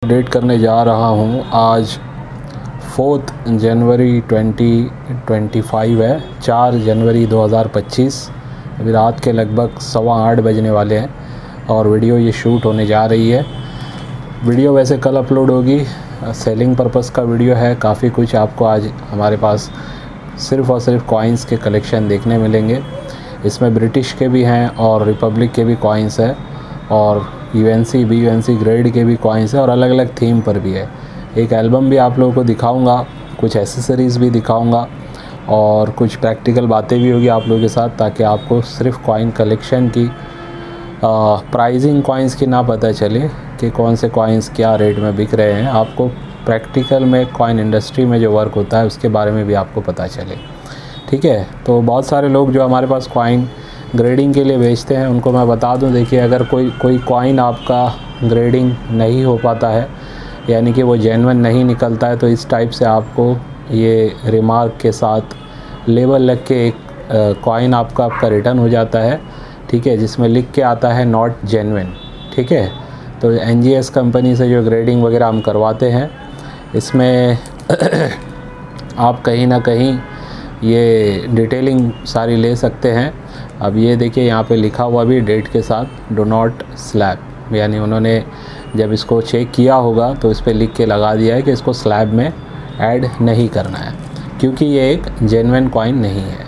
Update करने जा रहा हूँ। आज 4 जनवरी 2025 है, 4 जनवरी 2025। अभी रात के लगभग 7:15 बजने वाले हैं और वीडियो ये शूट होने जा रही है। वीडियो वैसे कल अपलोड होगी, सेलिंग पर्पस का वीडियो है। काफ़ी कुछ आपको आज हमारे पास सिर्फ़ और सिर्फ कॉइन्स के कलेक्शन देखने मिलेंगे। इसमें ब्रिटिश के भी हैं और रिपब्लिक के भी कॉइन्स है और यूएनसी BUNC ग्रेड के भी कॉइन्स है और अलग अलग थीम पर भी है। एक एल्बम भी आप लोगों को दिखाऊंगा, कुछ एसेसरीज़ भी दिखाऊंगा और कुछ प्रैक्टिकल बातें भी होगी आप लोगों के साथ, ताकि आपको सिर्फ कॉइन कलेक्शन की प्राइसिंग कॉइन्स की ना पता चले कि कौन से कॉइन्स क्या रेट में बिक रहे हैं। आपको प्रैक्टिकल में कॉइन इंडस्ट्री में जो वर्क होता है उसके बारे में भी आपको पता चले। ठीक है, तो बहुत सारे लोग जो हमारे पास कॉइन ग्रेडिंग के लिए बेचते हैं उनको मैं बता दूं, देखिए अगर कोई कॉइन आपका ग्रेडिंग नहीं हो पाता है, यानी कि वो जेन्युइन नहीं निकलता है, तो इस टाइप से आपको ये रिमार्क के साथ लेबल लग के एक कॉइन आपका रिटर्न हो जाता है। ठीक है, जिसमें लिख के आता है नॉट जेन्युइन। ठीक है, तो NGS कंपनी से जो ग्रेडिंग वगैरह हम करवाते हैं इसमें आप कहीं ना कहीं ये डिटेलिंग सारी ले सकते हैं। अब ये देखिए यहाँ पे लिखा हुआ भी डेट के साथ, डो नॉट स्लैब, यानी उन्होंने जब इसको चेक किया होगा तो इस पर लिख के लगा दिया है कि इसको स्लैब में ऐड नहीं करना है, क्योंकि ये एक जेन्युइन कॉइन नहीं है।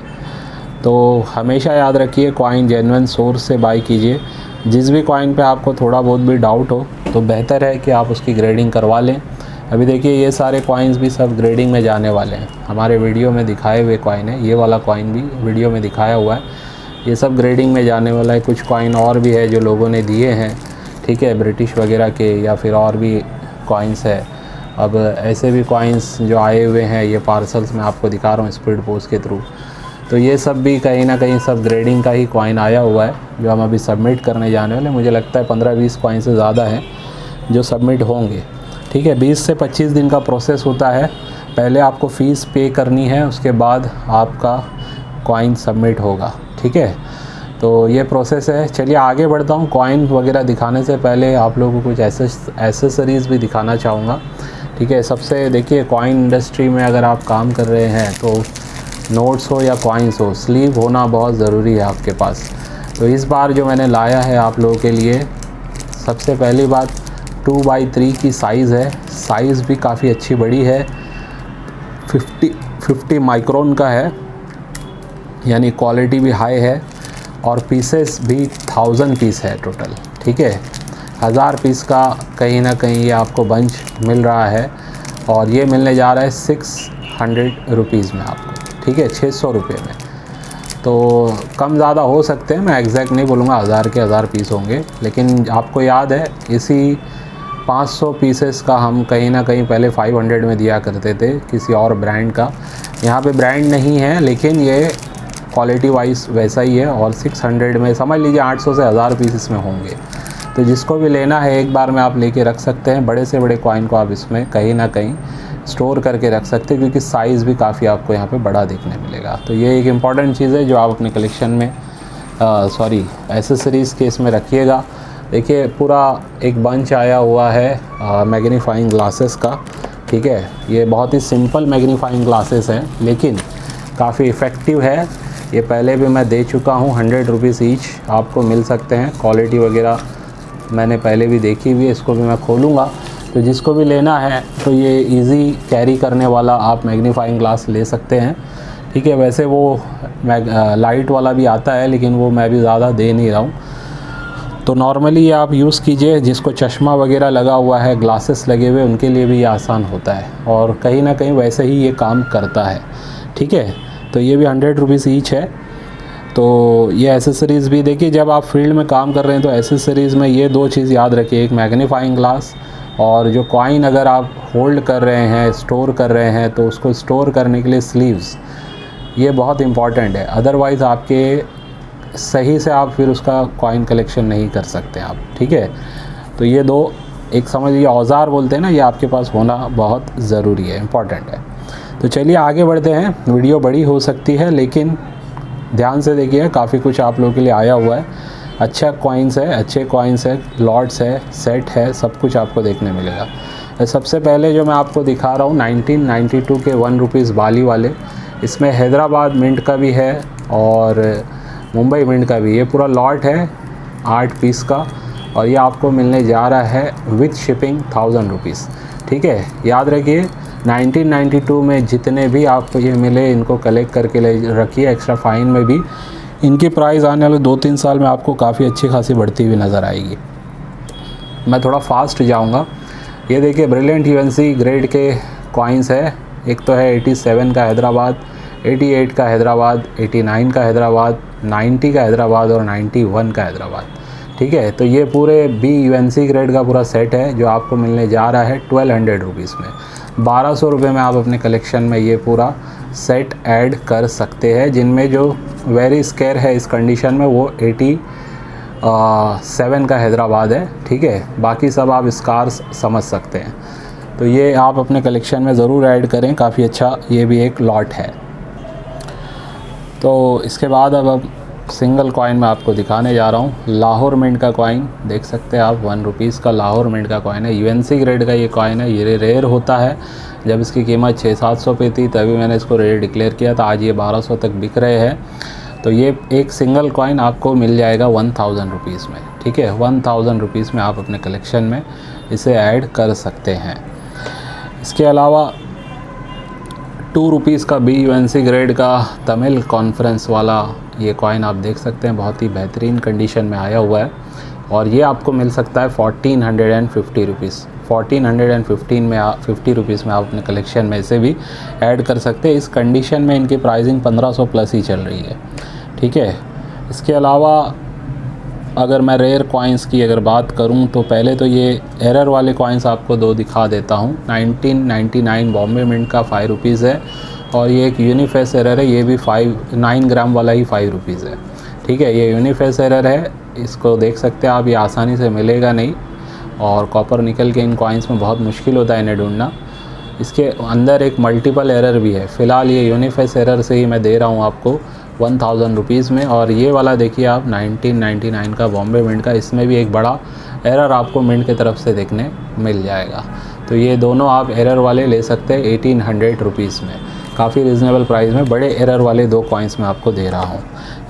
तो हमेशा याद रखिए, कॉइन जेन्युइन सोर्स से बाय कीजिए। जिस भी कॉइन पे आपको थोड़ा बहुत भी डाउट हो तो बेहतर है कि आप उसकी ग्रेडिंग करवा लें। अभी देखिए ये सारे कॉइन्स भी सब ग्रेडिंग में जाने वाले हैं। हमारे वीडियो में दिखाए हुए कॉइन है, ये वाला कॉइन भी वीडियो में दिखाया हुआ है, ये सब ग्रेडिंग में जाने वाला है। कुछ कॉइन और भी है जो लोगों ने दिए हैं, ठीक है, ब्रिटिश वगैरह के या फिर और भी कॉइन्स है। अब ऐसे भी कॉइन्स जो आए हुए हैं, ये पार्सल्स मैं आपको दिखा रहा हूँ स्पीड पोस्ट के थ्रू, तो ये सब भी कहीं ना कहीं सब ग्रेडिंग का ही कॉइन आया हुआ है जो हम अभी सबमिट करने जाने वाले। मुझे लगता है 15-20 कॉइन से ज़्यादा हैं जो सबमिट होंगे। ठीक है, 20 से 25 दिन का प्रोसेस होता है। पहले आपको फ़ीस पे करनी है, उसके बाद आपका कॉइन सबमिट होगा। ठीक है, तो ये प्रोसेस है। चलिए आगे बढ़ता हूँ। कॉइन वगैरह दिखाने से पहले आप लोगों को कुछ एसेसरीज़ भी दिखाना चाहूँगा। ठीक है, सबसे देखिए, कॉइन इंडस्ट्री में अगर आप काम कर रहे हैं तो नोट्स हो या कॉइन्स हो, स्लीव होना बहुत ज़रूरी है आपके पास। तो इस बार जो मैंने लाया है आप लोगों के लिए, सबसे पहली बात 2x3 की साइज़ है। साइज़ भी काफ़ी अच्छी बड़ी है, 50 माइक्रोन का है, यानी क्वालिटी भी हाई है और पीसेस भी 1000 पीस है टोटल। ठीक है, 1000 पीस का कहीं ना कहीं ये आपको बंच मिल रहा है और ये मिलने जा रहा है 600 रुपीज़ में आपको। ठीक है, 600 रुपये में। तो कम ज़्यादा हो सकते हैं, मैं एग्जैक्ट नहीं बोलूँगा 1000 के 1000 पीस होंगे, लेकिन आपको याद है इसी 500 पीसेस का हम कहीं ना कहीं पहले 500 में दिया करते थे किसी और ब्रांड का। यहाँ पे ब्रांड नहीं है, लेकिन ये क्वालिटी वाइज वैसा ही है और 600 में समझ लीजिए 800 से 1000 पीस इसमें होंगे। तो जिसको भी लेना है एक बार में आप लेके रख सकते हैं। बड़े से बड़े कॉइन को आप इसमें कहीं ना कहीं स्टोर करके रख सकते हैं, क्योंकि साइज़ भी काफ़ी आपको यहाँ पे बड़ा देखने मिलेगा। तो ये एक इम्पॉर्टेंट चीज़ है जो आप अपने कलेक्शन में एसेसरीज़ के इसमें रखिएगा। देखिए पूरा एक बंच आया हुआ है मैग्नीफाइंग ग्लासेस का। ठीक है, ये बहुत ही सिंपल मैग्नीफाइंग ग्लासेस हैं, लेकिन काफ़ी इफ़ेक्टिव है। ये पहले भी मैं दे चुका हूँ, 100 रुपीज़ ईच आपको मिल सकते हैं। क्वालिटी वगैरह मैंने पहले भी देखी हुई है, इसको भी मैं खोलूँगा। तो जिसको भी लेना है तो ये इजी कैरी करने वाला आप मैग्नीफाइंग ग्लास ले सकते हैं। ठीक है, वैसे वो लाइट वाला भी आता है, लेकिन वो मैं भी ज़्यादा दे नहीं रहा हूँ। तो नॉर्मली ये आप यूज़ कीजिए। जिसको चश्मा वगैरह लगा हुआ है, ग्लासेस लगे हुए, उनके लिए भी ये आसान होता है और कहीं ना कहीं वैसे ही ये काम करता है। ठीक है, तो ये भी 100 रुपीज़ ईच है। तो ये एसेसरीज़ भी देखिए, जब आप फील्ड में काम कर रहे हैं तो एसेसरीज़ में ये 2 चीज़ याद रखिए, एक मैग्नीफाइंग ग्लास और जो कॉइन अगर आप होल्ड कर रहे हैं, स्टोर कर रहे हैं, तो उसको स्टोर करने के लिए स्लीव्स, ये बहुत इम्पॉर्टेंट है। अदरवाइज़ आपके सही से आप फिर उसका कॉइन कलेक्शन नहीं कर सकते आप। ठीक है, तो ये 2 एक समझ लीजिए औज़ार बोलते हैं ना, ये आपके पास होना बहुत ज़रूरी है, इम्पॉर्टेंट है। तो चलिए आगे बढ़ते हैं। वीडियो बड़ी हो सकती है, लेकिन ध्यान से देखिए, काफ़ी कुछ आप लोगों के लिए आया हुआ है। अच्छा कॉइन्स है, अच्छे कॉइन्स है, लॉट्स है, सेट है, सब कुछ आपको देखने मिलेगा। सबसे पहले जो मैं आपको दिखा रहा हूँ 1992 के 1 रुपीज़ बाली वाले, इसमें हैदराबाद मिंट का भी है और मुंबई मिंट का भी। ये पूरा लॉट है 8 पीस का और ये आपको मिलने जा रहा है विथ शिपिंग 1000 रुपीज़। ठीक है, याद रखिए 1992 में जितने भी आपको ये मिले इनको कलेक्ट करके ले रखिए। एक्स्ट्रा फाइन में भी इनकी प्राइस आने वाले 2-3 साल में आपको काफ़ी अच्छी खासी बढ़ती हुई नज़र आएगी। मैं थोड़ा फास्ट जाऊंगा। ये देखिए ब्रिलियंट यूएनसी ग्रेड के कॉइन्स है। एक तो है 87 का हैदराबाद, 88 का हैदराबाद, 89 का हैदराबाद, 90 का हैदराबाद और 91 का हैदराबाद। ठीक है, तो ये पूरे बी यूएनसी ग्रेड का पूरा सेट है जो आपको मिलने जा रहा है 1200 रुपीज़ में। 1200 रुपये में आप अपने कलेक्शन में ये पूरा सेट ऐड कर सकते हैं, जिनमें जो वेरी स्केयर है इस कंडीशन में वो 87 का हैदराबाद है। ठीक है, बाकी सब आप स्कार्स समझ सकते हैं। तो ये आप अपने कलेक्शन में ज़रूर ऐड करें, काफ़ी अच्छा ये भी एक लॉट है। तो इसके बाद अब सिंगल कॉइन मैं आपको दिखाने जा रहा हूँ। लाहौर मिंट का कॉइन देख सकते हैं आप, 1 रुपीज़ का लाहौर मिंट का कॉइन है। यूएनसी ग्रेड का ये कॉइन है। ये रेयर होता है, जब इसकी कीमत 600-700 पे थी तभी मैंने इसको रेयर डिक्लेयर किया था। आज ये 1200 तक बिक रहे हैं। तो ये एक सिंगल कॉइन आपको मिल जाएगा 1000 रुपीज़ में। ठीक है, 1000 रुपीज़ में आप अपने कलेक्शन में इसे ऐड कर सकते हैं। इसके अलावा 2 रुपीज़ का बी यूएनसी ग्रेड का तमिल कॉन्फ्रेंस वाला ये कॉइन आप देख सकते हैं, बहुत ही बेहतरीन कंडीशन में आया हुआ है और ये आपको मिल सकता है 1450 रुपीज़। 1415 में 50 रुपीज़ में आप अपने कलेक्शन में इसे भी ऐड कर सकते हैं। इस कंडीशन में इनकी प्राइसिंग 1500 प्लस ही चल रही है। ठीक है, इसके अलावा अगर मैं रेयर कॉइन्स की अगर बात करूं तो पहले तो ये एरर वाले कॉइन्स आपको 2 दिखा देता हूं। 1999 बॉम्बे मिंट का 5 रुपीज़ है और ये एक यूनिफेस एरर है। ये भी 9 ग्राम वाला ही 5 रुपीज़ है। ठीक है, ये यूनिफेस एरर है, इसको देख सकते हैं आप। ये आसानी से मिलेगा नहीं और कॉपर निकल के इन कॉइन्स में बहुत मुश्किल होता है इन्हें ढूंढना। इसके अंदर एक मल्टीपल एरर भी है। फ़िलहाल ये यूनिफेस एरर से ही मैं दे रहा हूँ आपको 1000 रुपीज़ में। और ये वाला देखिए आप 1999 का बॉम्बे मिंट का, इसमें भी एक बड़ा एरर आपको मिंट की तरफ से देखने मिल जाएगा। तो ये दोनों आप एरर वाले ले सकते हैं 1800 रुपीज़ में, काफ़ी रिजनेबल प्राइस में। बड़े एरर वाले 2 कॉइन्स मैं आपको दे रहा हूँ,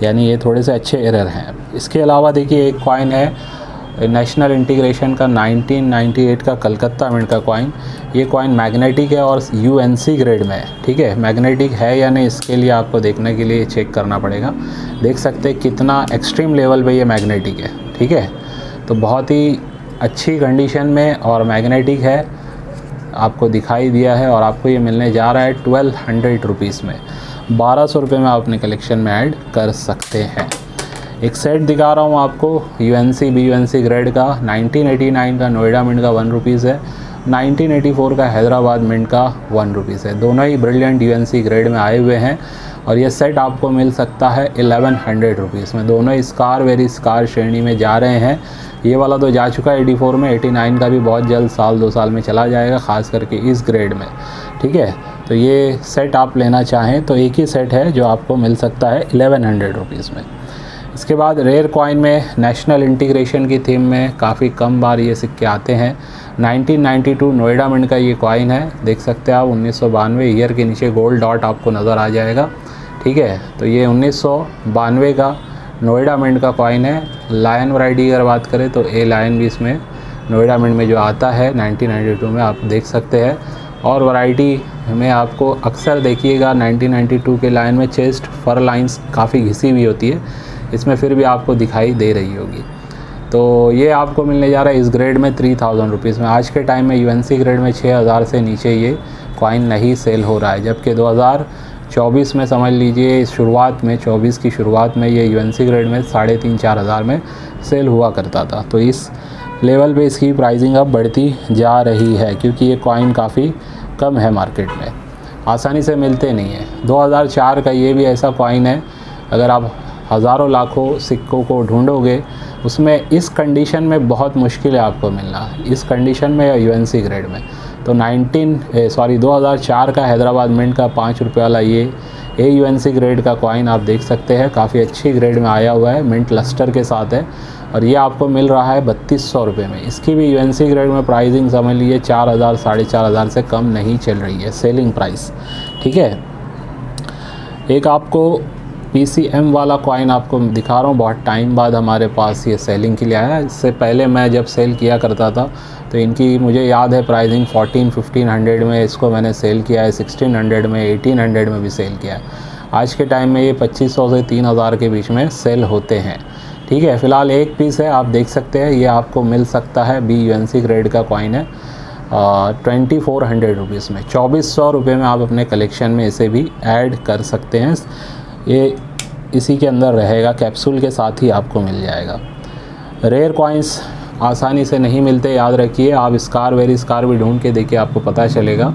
यानी ये थोड़े से अच्छे एरर हैं। इसके अलावा देखिए एक कॉइन है नेशनल इंटीग्रेशन का 1998 का कलकत्ता मिंट का कॉइन। ये कॉइन मैग्नेटिक है और यूएनसी ग्रेड में है। ठीक है, मैग्नेटिक है या नहीं इसके लिए आपको देखने के लिए चेक करना पड़ेगा। देख सकते हैं कितना एक्सट्रीम लेवल पे ये मैग्नेटिक है। ठीक है, तो बहुत ही अच्छी कंडीशन में और मैग्नेटिक है, आपको दिखाई दिया है और आपको ये मिलने जा रहा है 1200 रुपीज़ में। 1200 रुपये में आप अपने कलेक्शन में ऐड कर सकते हैं। एक सेट दिखा रहा हूँ आपको यूएनसी बी यूएनसी ग्रेड का। 1989 का नोएडा मिंट का 1 रुपीज़ है। 1984 का हैदराबाद मिंट का 1 रुपीज़ है। दोनों ही ब्रिलियंट यूएनसी ग्रेड में आए हुए हैं और ये सेट आपको मिल सकता है 1100 रुपीज़ में। दोनों ही स्कार वेरी स्कार श्रेणी में जा रहे हैं। ये वाला तो जा चुका है 84 में, 89 का भी बहुत जल्द 1-2 साल में चला जाएगा, ख़ास करके इस ग्रेड में। ठीक है, तो ये सेट आप लेना चाहें तो एक ही सेट है जो आपको मिल सकता है 1100 रुपीज़ में। इसके बाद रेयर कॉइन में नेशनल इंटीग्रेशन की थीम में काफ़ी कम बार ये सिक्के आते हैं। 1992 नोएडा मिंट का ये कॉइन है, देख सकते हैं आप। 1992 ईयर के नीचे गोल्ड डॉट आपको नज़र आ जाएगा। ठीक है, तो ये 1992 का नोएडा मिंट का कॉइन है। लायन वैरायटी अगर बात करें तो ए लायन भी इसमें नोएडा मिंट में जो आता है 1992 में आप देख सकते हैं। और वैरायटी में आपको अक्सर देखिएगा 1992 के लाइन में चेस्ट फर लाइंस काफ़ी घिसी हुई होती है, इसमें फिर भी आपको दिखाई दे रही होगी। तो ये आपको मिलने जा रहा है इस ग्रेड में 3000 रुपीज़ में। आज के टाइम में यूएनसी ग्रेड में 6000 से नीचे ये कॉइन नहीं सेल हो रहा है, जबकि 2024 में समझ लीजिए शुरुआत में 24 की शुरुआत में ये यूएनसी ग्रेड में 3500-4000 हज़ार में सेल हुआ करता था। तो इस लेवल पे इसकी प्राइसिंग अब बढ़ती जा रही है क्योंकि ये कॉइन काफ़ी कम है मार्केट में, आसानी से मिलते नहीं हैं। 2004 का ये भी ऐसा कॉइन है, अगर आप हज़ारों लाखों सिक्कों को ढूंढोगे उसमें इस कंडीशन में बहुत मुश्किल है आपको मिलना, इस कंडीशन में या यूएनसी ग्रेड में। तो 2004 का हैदराबाद मिंट का 5 रुपये वाला ये AUNC ग्रेड का कॉइन आप देख सकते हैं, काफ़ी अच्छी ग्रेड में आया हुआ है, मिंट लस्टर के साथ है और ये आपको मिल रहा है 3200 रुपये में। इसकी भी UNC ग्रेड में प्राइसिंग समझ लीजिए 4000 4500 से कम नहीं चल रही है सेलिंग प्राइस, ठीक है। एक आपको PCM वाला कॉइन आपको दिखा रहा हूँ, बहुत टाइम बाद हमारे पास ये सेलिंग के लिए आया। इससे पहले मैं जब सेल किया करता था तो इनकी मुझे याद है प्राइसिंग 1400-1500 में इसको मैंने सेल किया है, 1600 में 1800 में भी सेल किया है। आज के टाइम में ये 2500 से 3000 के बीच में सेल होते हैं, ठीक है। फ़िलहाल एक पीस है, आप देख सकते हैं, ये आपको मिल सकता है BUNC ग्रेड का कॉइन है 2400 रुपीज़ में। 2400 रुपये में आप अपने कलेक्शन में इसे भी ऐड कर सकते हैं। ये इसी के अंदर रहेगा, कैप्सूल के साथ ही आपको मिल जाएगा। रेयर कॉइन्स आसानी से नहीं मिलते, याद रखिए। आप स्कार वेरी स्कार भी ढूंढ के देखिए, आपको पता चलेगा।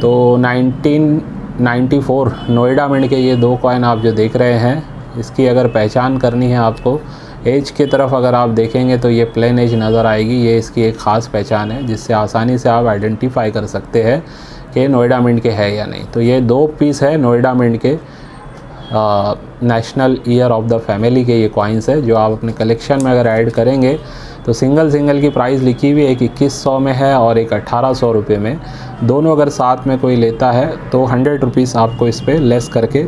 तो 1994 नोएडा मिंट के ये 2 कॉइन आप जो देख रहे हैं, इसकी अगर पहचान करनी है आपको, एज की तरफ अगर आप देखेंगे तो ये प्लेन एज नज़र आएगी। ये इसकी एक ख़ास पहचान है जिससे आसानी से आप आइडेंटिफाई कर सकते हैं कि नोएडा मिंट के है या नहीं। तो ये 2 पीस है नोएडा मिंट के national year of the family के ये कॉइन्स है, जो आप अपने कलेक्शन में अगर ऐड करेंगे तो सिंगल की प्राइस लिखी हुई एक 2100 में है और एक 1800 रुपये में। दोनों अगर साथ में कोई लेता है तो 100 रुपीज़ आपको इस पर लेस करके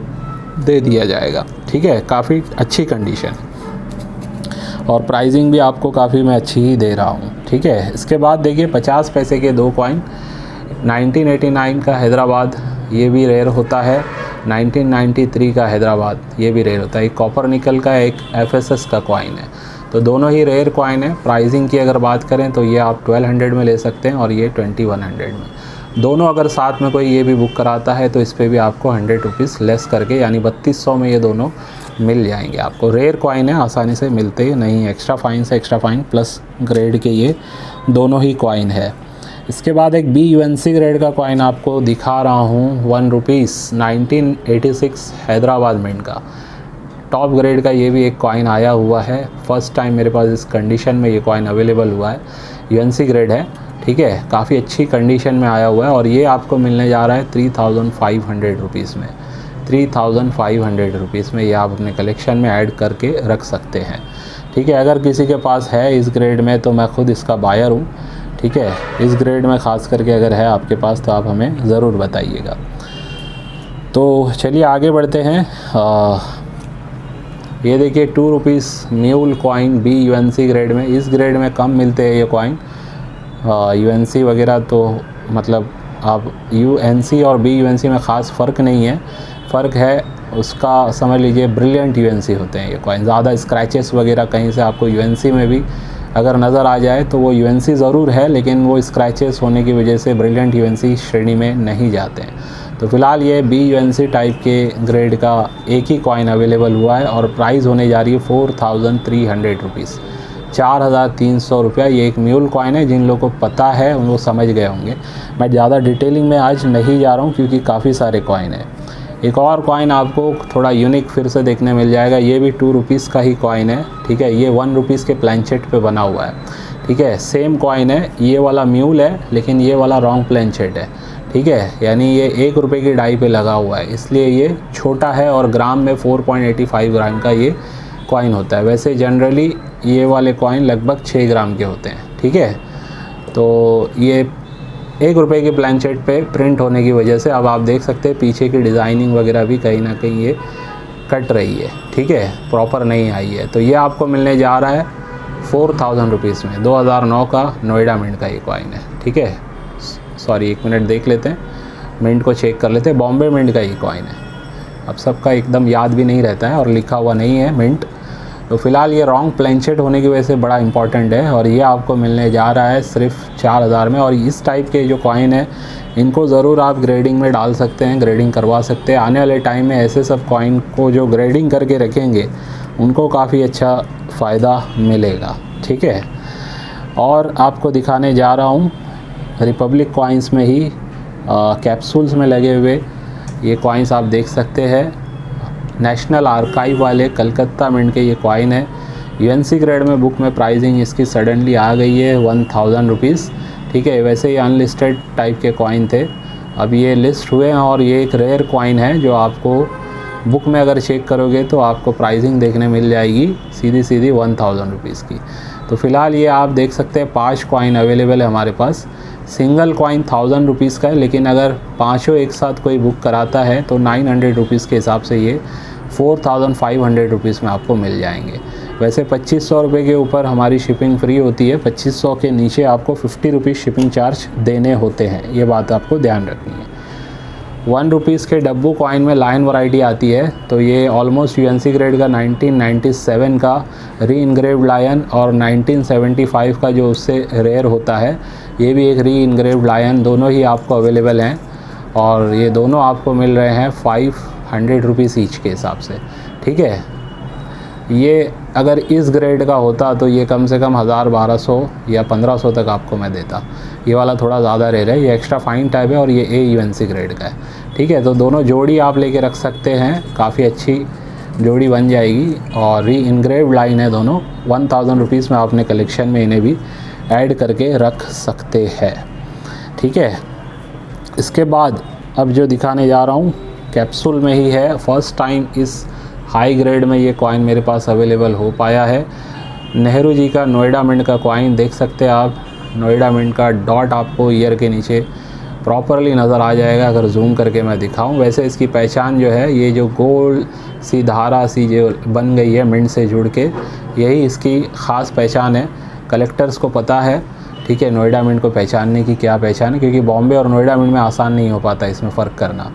दे दिया जाएगा, ठीक है। काफ़ी अच्छी कंडीशन और प्राइसिंग भी आपको काफ़ी मैं अच्छी ही दे रहा हूँ, ठीक है। इसके बाद देखिए 50 पैसे के 2 कॉइन 1989 का हैदराबाद, ये भी रेयर होता है। 1993 का हैदराबाद, ये भी रेयर होता है। एक कॉपर निकल का, एक FSS का कॉइन है, तो दोनों ही रेयर कॉइन है। प्राइसिंग की अगर बात करें तो ये आप 1200 में ले सकते हैं और ये 2100 में। दोनों अगर साथ में कोई ये भी बुक कराता है तो इस पर भी आपको 100 रुपीज़ लेस करके, यानी 3200 में ये दोनों मिल जाएंगे आपको। रेयर कॉइन है, आसानी से मिलते नहीं। एक्स्ट्रा फाइन से एक्स्ट्रा फाइन प्लस ग्रेड के ये दोनों ही कॉइन है। इसके बाद एक BUNC ग्रेड का कॉइन आपको दिखा रहा हूँ, 1 रुपीज़ 1986 हैदराबाद मिंट का टॉप ग्रेड का ये भी एक कॉइन आया हुआ है। फर्स्ट टाइम मेरे पास इस कंडीशन में ये कॉइन अवेलेबल हुआ है। UNC ग्रेड है, ठीक है, काफ़ी अच्छी कंडीशन में आया हुआ है और ये आपको मिलने जा रहा है 3500 रुपीज़ में। 3500 रुपीज़ में ये आप अपने कलेक्शन में ऐड करके रख सकते हैं, ठीक है। अगर किसी के पास है इस ग्रेड में तो मैं खुद इसका बायर हूँ, ठीक है। इस ग्रेड में ख़ास करके अगर है आपके पास तो आप हमें ज़रूर बताइएगा। तो चलिए आगे बढ़ते हैं। ये देखिए 2 rupees mule coin BUNC grade में। इस ग्रेड में कम मिलते हैं ये कॉइन। UNC वगैरह तो मतलब आप UNC और BUNC में ख़ास फ़र्क नहीं है। फ़र्क है उसका समझ लीजिए ब्रिलियंट UNC होते हैं ये कॉइन। ज़्यादा स्क्रैचेस वगैरह कहीं से आपको UNC में भी अगर नज़र आ जाए तो वो UNC ज़रूर है, लेकिन वो स्क्रैचेस होने की वजह से ब्रिलियंट UNC श्रेणी में नहीं जाते हैं। तो फ़िलहाल ये BUNC टाइप के ग्रेड का एक ही कॉइन अवेलेबल हुआ है और प्राइस होने जा रही है 4300 रुपीज़, 4300 रुपया। ये एक म्यूल कॉइन है, जिन लोगों को पता है उन लोग समझ गए होंगे। मैं ज़्यादा डिटेलिंग में आज नहीं जा रहा हूँ क्योंकि काफ़ी सारे कॉइन हैं। एक और कॉइन आपको थोड़ा यूनिक फिर से देखने मिल जाएगा। ये भी 2 रुपीज़ का ही कॉइन है, ठीक है। ये 1 रुपीज़ के प्लैंचेट पे बना हुआ है, ठीक है। सेम कॉइन है, ये वाला म्यूल है लेकिन ये वाला रॉन्ग प्लैंचेट है, ठीक है। यानी ये 1 रुपये की डाई पे लगा हुआ है, इसलिए ये छोटा है और ग्राम में 4.85 ग्राम का ये कॉइन होता है। वैसे जनरली ये वाले कॉइन लगभग 6 ग्राम के होते हैं, ठीक है। तो ये 1 रुपये के प्लैंचेट पे प्रिंट होने की वजह से अब आप देख सकते हैं पीछे की डिज़ाइनिंग वगैरह भी कहीं ना कहीं ये कट रही है, ठीक है, प्रॉपर नहीं आई है। तो ये आपको मिलने जा रहा है 4000 रुपीज़ में। 2009 का नोएडा मिंट का ये कॉइन है, ठीक है। सॉरी, 1 मिनट देख लेते हैं, मिंट को चेक कर लेते हैं। बॉम्बे मिंट का ये कॉइन है। अब सबका एकदम याद भी नहीं रहता है और लिखा हुआ नहीं है मिंट। तो फ़िलहाल ये रॉन्ग प्लैंचेट होने की वजह से बड़ा इंपॉर्टेंट है और ये आपको मिलने जा रहा है सिर्फ 4000 में। और इस टाइप के जो कॉइन है इनको ज़रूर आप ग्रेडिंग में डाल सकते हैं, ग्रेडिंग करवा सकते हैं। आने वाले टाइम में ऐसे सब कॉइन को जो ग्रेडिंग करके रखेंगे उनको काफ़ी अच्छा फ़ायदा मिलेगा, ठीक है। और आपको दिखाने जा रहा हूँ रिपब्लिक कॉइन्स में ही कैप्सूल्स में लगे हुए ये कॉइन्स आप देख सकते हैं। नेशनल आर्काइव वाले कलकत्ता मिंट के ये कॉइन है। UNC ग्रेड में बुक में प्राइसिंग इसकी सडनली आ गई है 1000 रुपीज़, ठीक है। वैसे ये अनलिस्टेड टाइप के कॉइन थे, अब ये लिस्ट हुए हैं और ये एक रेयर कॉइन है जो आपको बुक में अगर चेक करोगे तो आपको प्राइसिंग देखने मिल जाएगी सीधी 1000 रुपीज़ की। तो फ़िलहाल ये आप देख सकते हैं 5 कॉइन अवेलेबल है हमारे पास। सिंगल कॉइन 1000 रुपीज़ का है, लेकिन अगर पाँचों एक साथ कोई बुक कराता है तो 900 रुपीज़ के हिसाब से ये 4500 रुपीज़ में आपको मिल जाएंगे। वैसे 2500 रुपये के ऊपर हमारी शिपिंग फ्री होती है, 2500 के नीचे आपको 50 रुपीज़ शिपिंग चार्ज देने होते हैं, ये बात आपको ध्यान रखनी है। 1 रुपीज़ के डब्बू कॉइन में लाइन वैरायटी आती है, तो ये ऑलमोस्ट यूएनसी ग्रेड का 1997 का री इनग्रेव्ड लायन और 1975 का जो उससे रेयर होता है ये भी एक री इनग्रेव्ड लायन, दोनों ही आपको अवेलेबल हैं और ये दोनों आपको मिल रहे हैं 500 रुपीज़ ईच के हिसाब से, ठीक है। ये अगर इस ग्रेड का होता तो ये कम से कम 1000, 1200 या 1500 तक आपको मैं देता। ये वाला थोड़ा ज़्यादा रेयर है, ये एक्स्ट्रा फाइन टाइप है और ये ए यूएनसी ग्रेड का है, ठीक है। तो दोनों जोड़ी आप लेके रख सकते हैं, काफ़ी अच्छी जोड़ी बन जाएगी और री इनग्रेव्ड लाइन है दोनों। 1000 रुपीज़ में आप अपने कलेक्शन में इन्हें भी ऐड करके रख सकते हैं, ठीक है। इसके बाद अब जो दिखाने जा रहा हूँ कैप्सूल में ही है, फर्स्ट टाइम इस हाई ग्रेड में ये कॉइन मेरे पास अवेलेबल हो पाया है। नेहरू जी का नोएडा मिंट का कॉइन देख सकते हैं आप, नोएडा मिंट का डॉट आपको ईयर के नीचे प्रॉपरली नज़र आ जाएगा अगर जूम करके मैं दिखाऊं। वैसे इसकी पहचान जो है, ये जो गोल सी धारा सी जो बन गई है मिंट से जुड़ के, यही इसकी ख़ास पहचान है। कलेक्टर्स को पता है, ठीक है, नोएडा मिंट को पहचानने की क्या पहचान है, क्योंकि बॉम्बे और नोएडा मिंट में आसान नहीं हो पाता इसमें फ़र्क करना,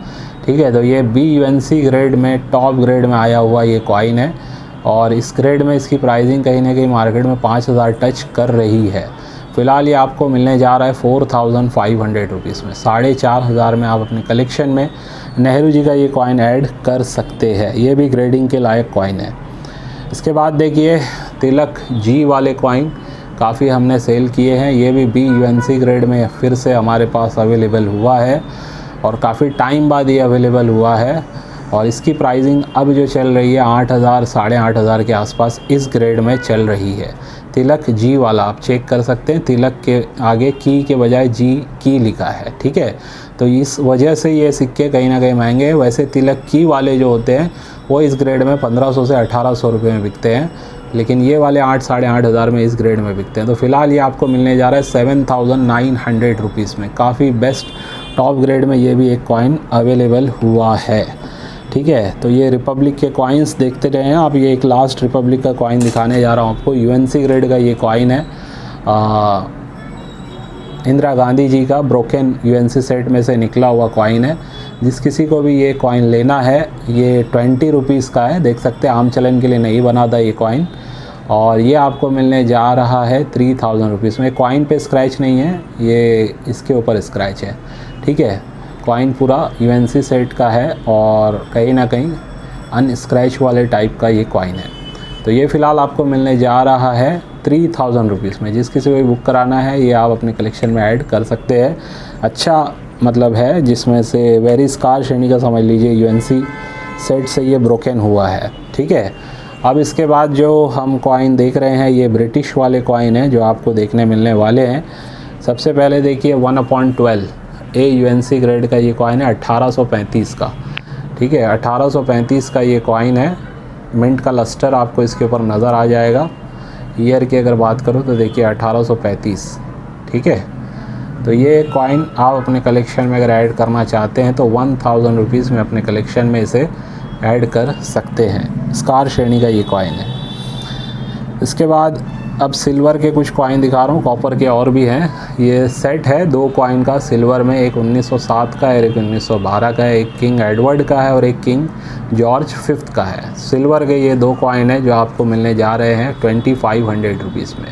ठीक है। तो ये बी यूएनसी ग्रेड में टॉप ग्रेड में आया हुआ ये कॉइन है और इस ग्रेड में इसकी प्राइसिंग कहीं ना कहीं मार्केट में 5000 टच कर रही है। फ़िलहाल ये आपको मिलने जा रहा है 4500 रुपीज़ में, 4500 में आप अपने कलेक्शन में नेहरू जी का ये कॉइन ऐड कर सकते हैं। ये भी ग्रेडिंग के लायक कॉइन है। इसके बाद देखिए तिलक जी वाले कॉइन काफ़ी हमने सेल किए हैं, ये भी बी यूएनसी ग्रेड में फिर से हमारे पास अवेलेबल हुआ है और काफ़ी टाइम बाद ये अवेलेबल हुआ है और इसकी प्राइसिंग अब जो चल रही है 8000, 8500 के आसपास इस ग्रेड में चल रही है। तिलक जी वाला आप चेक कर सकते हैं, तिलक के आगे की के बजाय जी की लिखा है, ठीक है। तो इस वजह से ये सिक्के कहीं ना कहीं महंगे हैं। वैसे तिलक की वाले जो होते हैं वो इस ग्रेड में 1500 से 1800 रुपये में बिकते हैं, लेकिन ये वाले 8, 8500 में इस ग्रेड में बिकते हैं। तो फ़िलहाल ये आपको मिलने जा रहा है 7900 रुपीज़ में। काफ़ी बेस्ट टॉप ग्रेड में ये भी एक कॉइन अवेलेबल हुआ है, ठीक है। तो ये रिपब्लिक के कॉइन्स देखते रहे हैं आप। ये एक लास्ट रिपब्लिक का कॉइन दिखाने जा रहा हूँ आपको। यूएनसी ग्रेड का ये कॉइन है, इंदिरा गांधी जी का ब्रोकन यूएनसी सेट में से निकला हुआ कॉइन है। जिस किसी को भी ये कॉइन लेना है, ये 20 रुपीज़ का है, देख सकते हैं आम चलन के लिए नहीं बना था ये कॉइन और ये आपको मिलने जा रहा है 3000 रुपीज़ में। कॉइन पे स्क्रैच नहीं है, ये इसके ऊपर स्क्रैच है, ठीक है। कॉइन पूरा यूएनसी सेट का है और कहीं ना कहीं अनस्क्रैच वाले टाइप का ये कॉइन है। तो ये फ़िलहाल आपको मिलने जा रहा है 3000 रुपीज़ में। जिस किसी को भी बुक कराना है ये आप अपने कलेक्शन में ऐड कर सकते हैं। अच्छा मतलब है, जिसमें से वेरी स्कार श्रेणी का समझ लीजिए यूएनसी सेट से ये ब्रोकन हुआ है, ठीक है। अब इसके बाद जो हम कॉइन देख रहे हैं ये ब्रिटिश वाले कॉइन हैं जो आपको देखने मिलने वाले हैं। सबसे पहले देखिए 1/12 ए यूएनसी ग्रेड का ये कॉइन है 1835 का, ठीक है। 1835 का ये कॉइन है। मिंट का लस्टर आपको इसके ऊपर नज़र आ जाएगा। ईयर की अगर बात करूँ तो देखिए 1835, ठीक है। तो ये कॉइन आप अपने कलेक्शन में अगर ऐड करना चाहते हैं तो 1000 रुपीज़ में अपने कलेक्शन में इसे ऐड कर सकते हैं। स्कार श्रेणी का ये कॉइन है। इसके बाद अब सिल्वर के कुछ कॉइन दिखा रहा हूँ, कॉपर के और भी हैं। ये सेट है 2 कॉइन का सिल्वर में, एक 1907 का है, एक 1912 का है, एक किंग एडवर्ड का है और एक किंग जॉर्ज 5th का है। सिल्वर के ये 2 कॉइन है जो आपको मिलने जा रहे हैं 2500 रुपीज़ में।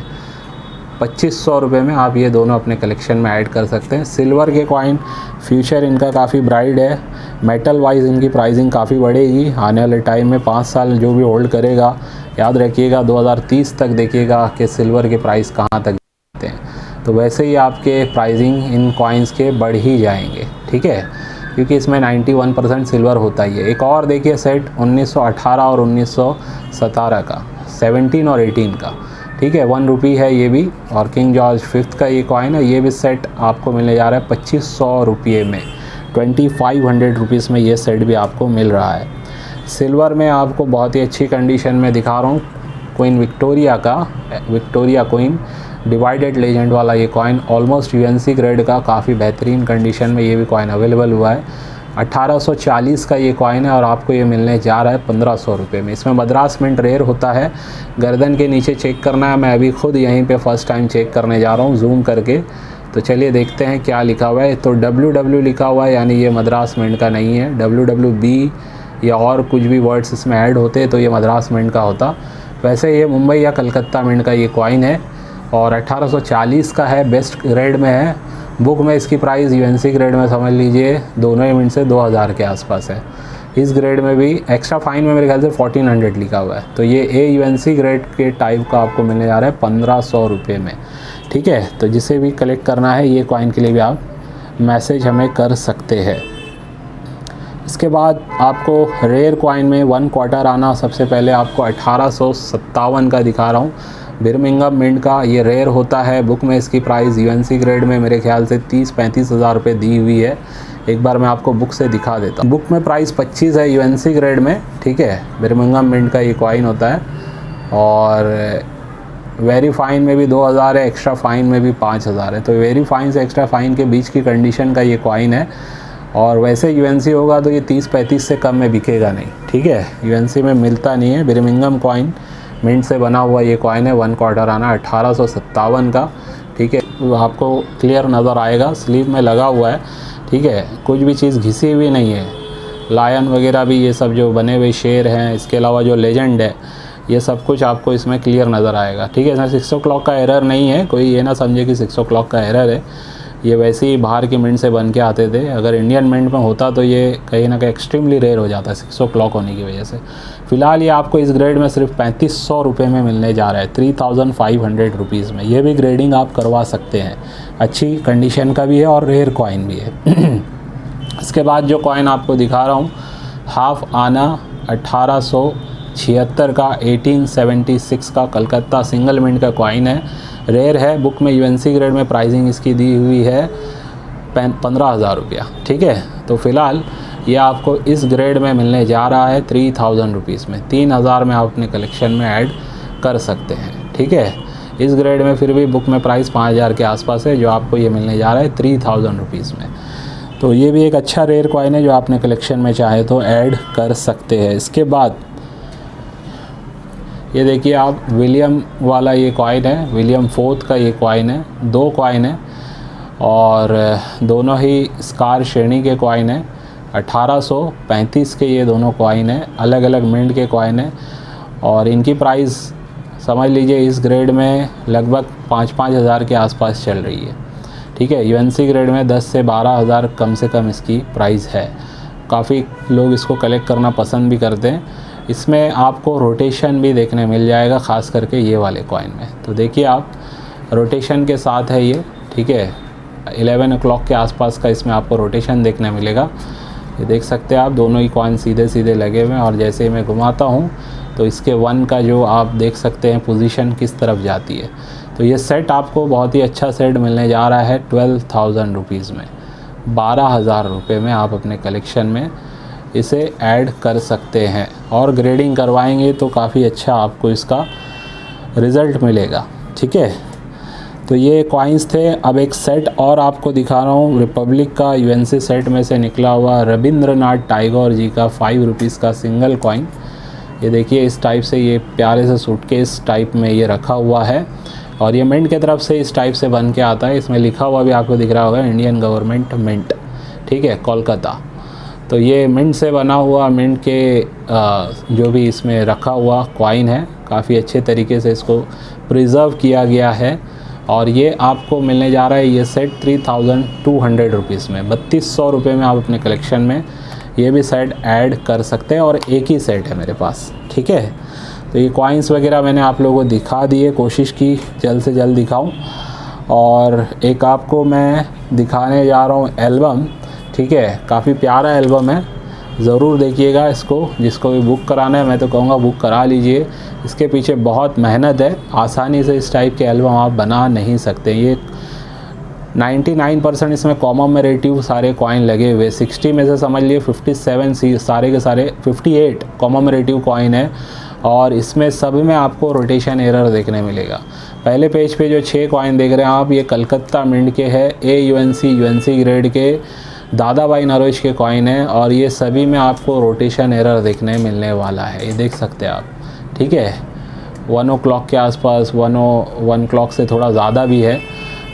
2500 रुपये में आप ये दोनों अपने कलेक्शन में ऐड कर सकते हैं। सिल्वर के कॉइन फ्यूचर इनका काफ़ी ब्राइट है, मेटल वाइज इनकी प्राइसिंग काफ़ी बढ़ेगी आने वाले टाइम में। 5 साल जो भी होल्ड करेगा, याद रखिएगा 2030 तक देखिएगा कि सिल्वर के प्राइस कहाँ तक जाते हैं। तो वैसे ही आपके प्राइसिंग इन कॉइन्स के बढ़ ही जाएंगे, ठीक है, क्योंकि इसमें 91% सिल्वर होता ही है। एक और देखिए सेट 1918 और 1917 का, 17 और 18 का। ठीक है, 1 रुपी है ये भी। और किंग जॉर्ज फिफ्थ का ये कॉइन है, ये भी सेट आपको मिलने जा रहा है 2500 रुपये में, 2500 रुपीज़ में ये सेट भी आपको मिल रहा है। सिल्वर में आपको बहुत ही अच्छी कंडीशन में दिखा रहा हूँ, क्वीन विक्टोरिया का, विक्टोरिया क्वीन डिवाइडेड लेजेंड वाला ये कॉइन, ऑलमोस्ट यूएनसी ग्रेड का, काफ़ी बेहतरीन कंडीशन में ये भी कॉइन अवेलेबल हुआ है। 1840 का ये कॉइन है और आपको ये मिलने जा रहा है 1500 रुपये में। इसमें मद्रास मिंट रेयर होता है, गर्दन के नीचे चेक करना है, मैं अभी खुद यहीं पे फर्स्ट टाइम चेक करने जा रहा हूँ जूम करके। तो चलिए देखते हैं क्या लिखा हुआ है। तो WW लिखा हुआ है, यानी ये मद्रास मिंट का नहीं है। WWB या और कुछ भी वर्ड्स इसमें ऐड होते तो ये मद्रास मिंट का होता। वैसे ये मुंबई या कलकत्ता मिंट का ये कॉइन है और 1840 का है, बेस्ट ग्रेड में है। बुक में इसकी प्राइस यूएनसी ग्रेड में समझ लीजिए दोनों ही मिनट से 2000 के आसपास है। इस ग्रेड में भी एक्स्ट्रा फाइन में मेरे ख्याल से 1400 लिखा हुआ है। तो ये ए यूएनसी ग्रेड के टाइप का आपको मिलने जा रहा है 1500 रुपये में। ठीक है, तो जिसे भी कलेक्ट करना है ये कॉइन के लिए भी आप मैसेज हमें कर सकते हैं। इसके बाद आपको रेयर कॉइन में 1 क्वार्टर आना, सबसे पहले आपको 1857 का दिखा रहा हूँ, बिर्मिंघम मिंट का ये रेयर होता है। बुक में इसकी प्राइस यूएनसी ग्रेड में मेरे ख्याल से 30-35 हज़ार रुपये दी हुई है। एक बार मैं आपको बुक से दिखा देता हूँ। बुक में प्राइस 25 है यूएनसी ग्रेड में, ठीक है। बिर्मिंघम मिंट का ये कॉइन होता है और वेरी फाइन में भी 2000 है, एक्स्ट्रा फाइन में भी 5000 है। तो वेरी फाइन से एक्स्ट्रा फाइन के बीच की कंडीशन का ये कॉइन है और वैसे यूएनसी होगा तो ये 30-35 से कम में बिकेगा नहीं, ठीक है। यूएनसी में मिलता नहीं है। बिर्मिंघम कॉइन मिंट से बना हुआ ये कॉइन है, 1 क्वार्टर आना 1857 का, ठीक है। आपको क्लियर नज़र आएगा, स्लीव में लगा हुआ है, ठीक है। कुछ भी चीज़ घिसी हुई नहीं है। लायन वगैरह भी ये सब जो बने हुए शेर हैं, इसके अलावा जो लेजेंड है, ये सब कुछ आपको इसमें क्लियर नज़र आएगा, ठीक है। इसमें 6 o'clock का एरर नहीं है, कोई ये ना समझे कि 6 o'clock का एरर है। ये वैसे ही बाहर की मिंट से बन के आते थे। अगर इंडियन मिंट में होता तो ये कहीं ना कहीं एक्सट्रीमली रेयर हो जाता है 6 o'clock होने की वजह से। फ़िलहाल ये आपको इस ग्रेड में सिर्फ 3500 रुपये में मिलने जा रहा है, 3500 रुपीज़ में। ये भी ग्रेडिंग आप करवा सकते हैं, अच्छी कंडीशन का भी है और रेयर कॉइन भी है। इसके बाद जो कॉइन आपको दिखा रहा हूँ, हाफ आना 1876 का, 1876 का कलकत्ता सिंगल मिंट का कॉइन है, रेयर है। बुक में यूएनसी ग्रेड में प्राइसिंग इसकी दी हुई है 15,000 रुपया, ठीक है। तो फ़िलहाल ये आपको इस ग्रेड में मिलने जा रहा है 3000 रुपीज़ में। 3000 में आप अपने कलेक्शन में ऐड कर सकते हैं, ठीक है। इस ग्रेड में फिर भी बुक में प्राइस 5000 के आसपास है, जो आपको ये मिलने जा रहा है 3000 रुपीज़ में। तो ये भी एक अच्छा रेयर कॉइन है जो आपने कलेक्शन में चाहे तो ऐड कर सकते हैं। इसके बाद ये देखिए आप, विलियम वाला ये कॉइन है, विलियम 4th का ये कॉइन है। 2 कॉइन है और दोनों ही स्कार श्रेणी के कॉइन है। 1835 के ये दोनों कॉइन है, अलग अलग मिंट के कॉइन है और इनकी प्राइस समझ लीजिए इस ग्रेड में लगभग 5-5 हज़ार के आसपास चल रही है, ठीक है। यूएनसी ग्रेड में 10 से 12 हज़ार कम से कम इसकी प्राइस है। काफ़ी लोग इसको कलेक्ट करना पसंद भी करते हैं। इसमें आपको रोटेशन भी देखने मिल जाएगा, ख़ास करके ये वाले कॉइन में। तो देखिए आप, रोटेशन के साथ है ये, ठीक है। 11 o'clock के आसपास का इसमें आपको रोटेशन देखने मिलेगा। ये देख सकते हैं आप, दोनों ही कॉइन सीधे सीधे लगे हुए हैं और जैसे ही मैं घुमाता हूँ तो इसके 1 का जो आप देख सकते हैं पोजीशन किस तरफ जाती है। तो ये सेट आपको बहुत ही अच्छा सेट मिलने जा रहा है 12,000 रुपीज़ में। 12,000 रुपये में आप अपने कलेक्शन में इसे ऐड कर सकते हैं और ग्रेडिंग करवाएंगे तो काफ़ी अच्छा आपको इसका रिज़ल्ट मिलेगा, ठीक है। तो ये कॉइन्स थे। अब एक सेट और आपको दिखा रहा हूँ, रिपब्लिक का यूएनसी सेट में से निकला हुआ रविंद्रनाथ टैगोर जी का 5 रुपीज़ का सिंगल कॉइन। ये देखिए इस टाइप से, ये प्यारे से सूटकेस टाइप में ये रखा हुआ है और ये मिंट की तरफ से इस टाइप से बन के आता है। इसमें लिखा हुआ भी आपको दिख रहा होगा, इंडियन गवर्नमेंट मिंट, ठीक है, कोलकाता। तो ये मिंट से बना हुआ, मिंट के जो भी इसमें रखा हुआ कॉइन है, काफ़ी अच्छे तरीके से इसको प्रिज़र्व किया गया है और ये आपको मिलने जा रहा है ये सेट 3200 रुपीज़ में। 3200 रुपये में आप अपने कलेक्शन में ये भी सेट ऐड कर सकते हैं और एक ही सेट है मेरे पास, ठीक है। तो ये कॉइन्स वगैरह मैंने आप लोगों को दिखा दिए, कोशिश की जल्द से जल्द दिखाऊं। और एक आपको मैं दिखाने जा रहा हूँ एल्बम, ठीक है। काफ़ी प्यारा एल्बम है ज़रूर देखिएगा इसको। जिसको भी बुक कराना है मैं तो कहूँगा बुक करा लीजिए। इसके पीछे बहुत मेहनत है, आसानी से इस टाइप के एल्बम आप बना नहीं सकते। ये 99% इसमें कॉममेरेटिव सारे कॉइन लगे हुए, 60 में से समझ लिए 57 सारे के सारे 58 कॉममेरेटिव कॉइन है, और इसमें सब में आपको रोटेशन एरर देखने मिलेगा। पहले पेज पे जो 6 कॉइन देख रहे हैं आप, ये कलकत्ता मिंट के है, यूएनसी ग्रेड के दादा भाई नरोज के कॉइन है, और ये सभी में आपको रोटेशन एरर देखने मिलने वाला है। ये देख सकते हैं आप, ठीक है। 1 o'clock के आसपास, 1 o'clock से थोड़ा ज़्यादा भी है।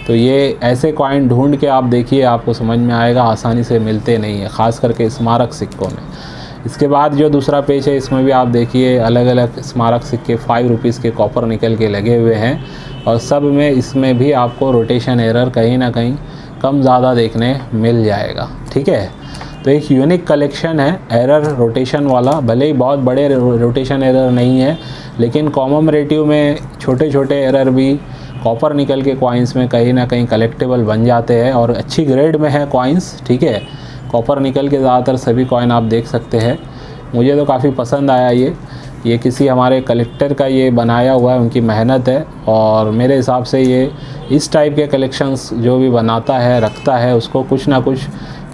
तो ये ऐसे कॉइन ढूंढ के आप देखिए, आपको समझ में आएगा, आसानी से मिलते नहीं है, ख़ास करके स्मारक सिक्कों में। इसके बाद जो दूसरा पेज है, इसमें भी आप देखिए अलग अलग स्मारक सिक्के 5 रुपीज़ के कॉपर निकल के लगे हुए हैं, और सब में इसमें भी आपको रोटेशन एरर कहीं ना कहीं कम ज़्यादा देखने मिल जाएगा, ठीक है। तो एक यूनिक कलेक्शन है एरर रोटेशन वाला। भले ही बहुत बड़े रोटेशन एरर नहीं है, लेकिन कॉममेरेटिव में छोटे छोटे एरर भी कॉपर निकल के कॉइन्स में कहीं ना कहीं कलेक्टेबल बन जाते हैं, और अच्छी ग्रेड में है कॉइन्स, ठीक है। कॉपर निकल के ज़्यादातर सभी कॉइन आप देख सकते हैं। मुझे तो काफ़ी पसंद आया ये किसी हमारे कलेक्टर का ये बनाया हुआ है, उनकी मेहनत है, और मेरे हिसाब से ये इस टाइप के कलेक्शंस जो भी बनाता है, रखता है, उसको कुछ ना कुछ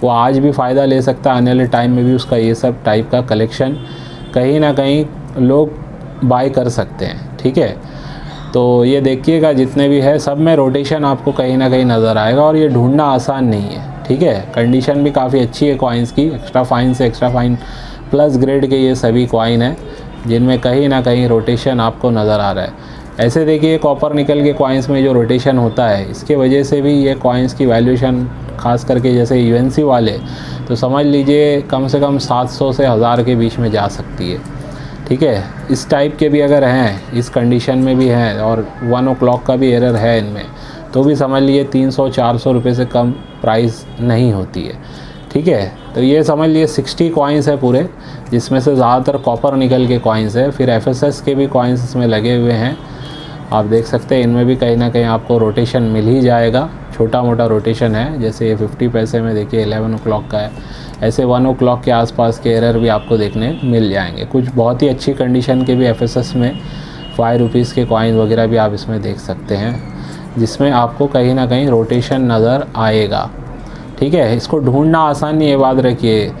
वो आज भी फ़ायदा ले सकता है, आने वाले टाइम में भी उसका ये सब टाइप का कलेक्शन कहीं ना कहीं लोग बाय कर सकते हैं, ठीक है। तो ये देखिएगा जितने भी है सब में रोटेशन आपको कहीं ना कहीं नज़र आएगा, और ये ढूंढना आसान नहीं है, ठीक है। कंडीशन भी काफ़ी अच्छी है कॉइन्स की, एक्स्ट्रा फाइन से एक्स्ट्रा फाइन प्लस ग्रेड के ये सभी कॉइन हैं, जिनमें कहीं ना कहीं रोटेशन आपको नज़र आ रहा है। ऐसे देखिए कॉपर निकल के कॉइन्स में जो रोटेशन होता है, इसके वजह से भी ये कॉइन्स की वैल्यूएशन, ख़ास करके जैसे यूएनसी वाले, तो समझ लीजिए कम से कम 700 से 1000 के बीच में जा सकती है, ठीक है। इस टाइप के भी अगर हैं, इस कंडीशन में भी हैं, और 1 o'clock का भी एरर है इनमें, तो भी समझ लिए 300-400 रुपये से कम प्राइस नहीं होती है, ठीक है। तो ये समझ लिए 60 कॉइन्स है पूरे, जिसमें से ज़्यादातर कॉपर निकल के कॉइन्स है। फिर एफएसएस के भी कॉइन्स इसमें लगे हुए हैं, आप देख सकते हैं। इनमें भी कहीं ना कहीं आपको रोटेशन मिल ही जाएगा, छोटा मोटा रोटेशन है। जैसे ये 50 पैसे में देखिए 11 o'clock का है, ऐसे 1 o'clock के आसपास के एरर भी आपको देखने मिल जाएंगे। कुछ बहुत ही अच्छी कंडीशन के भी एफएसएस में 5 रुपीज़ के कॉइन वगैरह भी आप इसमें देख सकते हैं, जिसमें आपको कहीं ना कहीं रोटेशन नज़र आएगा, ठीक है। इसको ढूंढना आसान नहीं है, बात रखिए।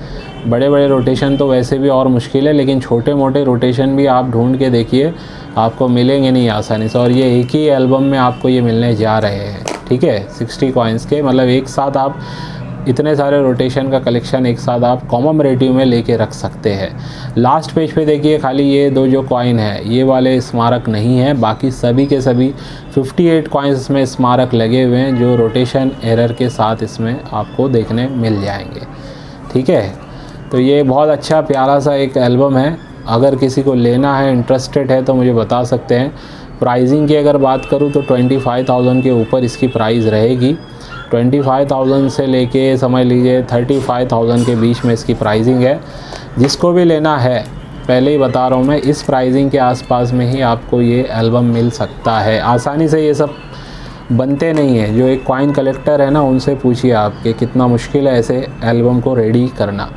बड़े बड़े रोटेशन तो वैसे भी और मुश्किल है, लेकिन छोटे मोटे रोटेशन भी आप ढूंढ के देखिए, आपको मिलेंगे नहीं आसानी से। और ये एक ही एल्बम में आपको ये मिलने जा रहे हैं, ठीक है, 60 कॉइन्स के। मतलब एक साथ आप इतने सारे रोटेशन का कलेक्शन एक साथ आप कॉममेरेटिव में लेके रख सकते हैं। लास्ट पेज पे देखिए खाली ये 2 जो कॉइन है, ये वाले स्मारक नहीं है, बाकी सभी के सभी 58 कॉइन्स में स्मारक लगे हुए हैं, जो रोटेशन एरर के साथ इसमें आपको देखने मिल जाएंगे, ठीक है। तो ये बहुत अच्छा प्यारा सा एक एल्बम है। अगर किसी को लेना है, इंटरेस्टेड है, तो मुझे बता सकते हैं। प्राइसिंग की अगर बात करूँ तो 25,000 के ऊपर इसकी प्राइस रहेगी। 25,000 से लेके समझ लीजिए 35,000 के बीच में इसकी प्राइसिंग है। जिसको भी लेना है, पहले ही बता रहा हूँ मैं, इस प्राइसिंग के आसपास में ही आपको ये एल्बम मिल सकता है। आसानी से ये सब बनते नहीं है। जो एक कॉइन कलेक्टर है ना, उनसे पूछिए आप कि कितना मुश्किल है ऐसे एल्बम को रेडी करना,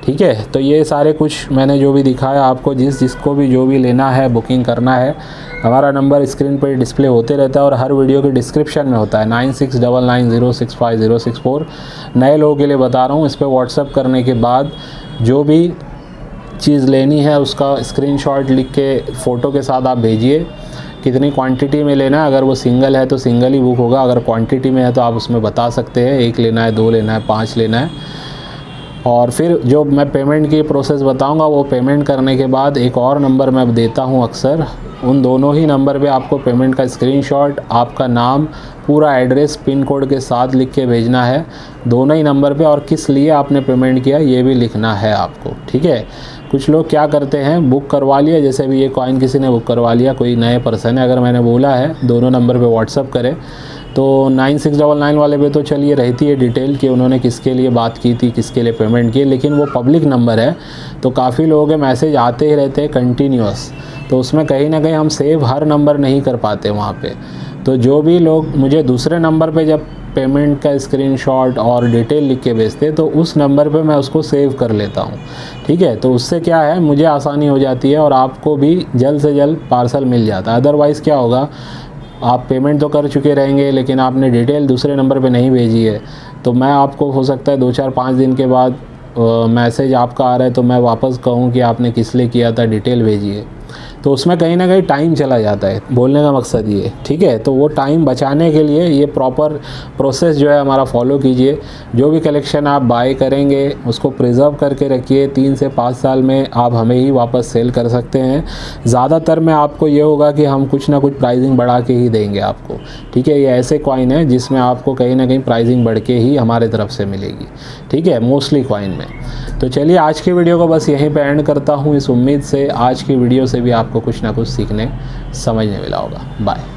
ठीक है। तो ये सारे कुछ मैंने जो भी दिखाया आपको, जिसको भी जो भी लेना है, बुकिंग करना है, हमारा नंबर स्क्रीन पर डिस्प्ले होते रहता है और हर वीडियो के डिस्क्रिप्शन में होता है 9699065064। नए लोगों के लिए बता रहा हूँ, इस पर व्हाट्सअप करने के बाद जो भी चीज़ लेनी है उसका स्क्रीनशॉट लिख के फ़ोटो के साथ आप भेजिए। कितनी क्वांटिटी में लेना है, अगर वो सिंगल है तो सिंगल ही बुक होगा, अगर क्वांटिटी में है तो आप उसमें बता सकते हैं 1 लेना है, 2 लेना है, 5 लेना है। और फिर जो मैं पेमेंट की प्रोसेस बताऊंगा, वो पेमेंट करने के बाद एक और नंबर मैं देता हूं अक्सर, उन दोनों ही नंबर पे आपको पेमेंट का स्क्रीनशॉट, आपका नाम, पूरा एड्रेस, पिन कोड के साथ लिख के भेजना है दोनों ही नंबर पे, और किस लिए आपने पेमेंट किया ये भी लिखना है आपको, ठीक है। कुछ लोग क्या करते हैं, बुक करवा लिया, जैसे भी ये कॉइन किसी ने बुक करवा लिया, कोई नए पर्सन है, अगर मैंने बोला है दोनों नंबर पे व्हाट्सअप करें, तो 9699 वाले पे तो चलिए रहती है डिटेल कि उन्होंने किसके लिए बात की थी, किसके लिए पेमेंट की, लेकिन वो पब्लिक नंबर है तो काफ़ी लोगों के मैसेज आते ही रहते हैं कंटिन्यूअस, तो उसमें कहीं ना कहीं हम सेव हर नंबर नहीं कर पाते वहाँ पे। तो जो भी लोग मुझे दूसरे नंबर पे जब पेमेंट का स्क्रीनशॉट और डिटेल लिख के भेजते तो उस नंबर पे मैं उसको सेव कर लेता हूँ। ठीक है, तो उससे क्या है, मुझे आसानी हो जाती है और आपको भी जल्द से जल्द पार्सल मिल जाता है। अदरवाइज़ क्या होगा, आप पेमेंट तो कर चुके रहेंगे लेकिन आपने डिटेल दूसरे नंबर पे नहीं भेजी है, तो मैं आपको हो सकता है 2-4-5 दिन के बाद मैसेज आपका आ रहा है तो मैं वापस कहूँ कि आपने किस लिए किया था, डिटेल भेजिए, तो उसमें कहीं ना कहीं टाइम चला जाता है। बोलने का मकसद ये, ठीक है, तो वो टाइम बचाने के लिए ये प्रॉपर प्रोसेस जो है हमारा फॉलो कीजिए। जो भी कलेक्शन आप बाय करेंगे उसको प्रिजर्व करके रखिए, 3 से 5 साल में आप हमें ही वापस सेल कर सकते हैं। ज़्यादातर में आपको ये होगा कि हम कुछ ना कुछ प्राइसिंग बढ़ा के ही देंगे आपको। ठीक है, ये ऐसे कॉइन है जिसमें आपको कहीं ना कहीं प्राइसिंग बढ़ के ही हमारे तरफ से मिलेगी। ठीक है, मोस्टली कॉइन में। तो चलिए आज की वीडियो को बस यहीं पे एंड करता हूँ, इस उम्मीद से आज की वीडियो से भी आपको कुछ ना कुछ सीखने समझने मिला होगा। बाय।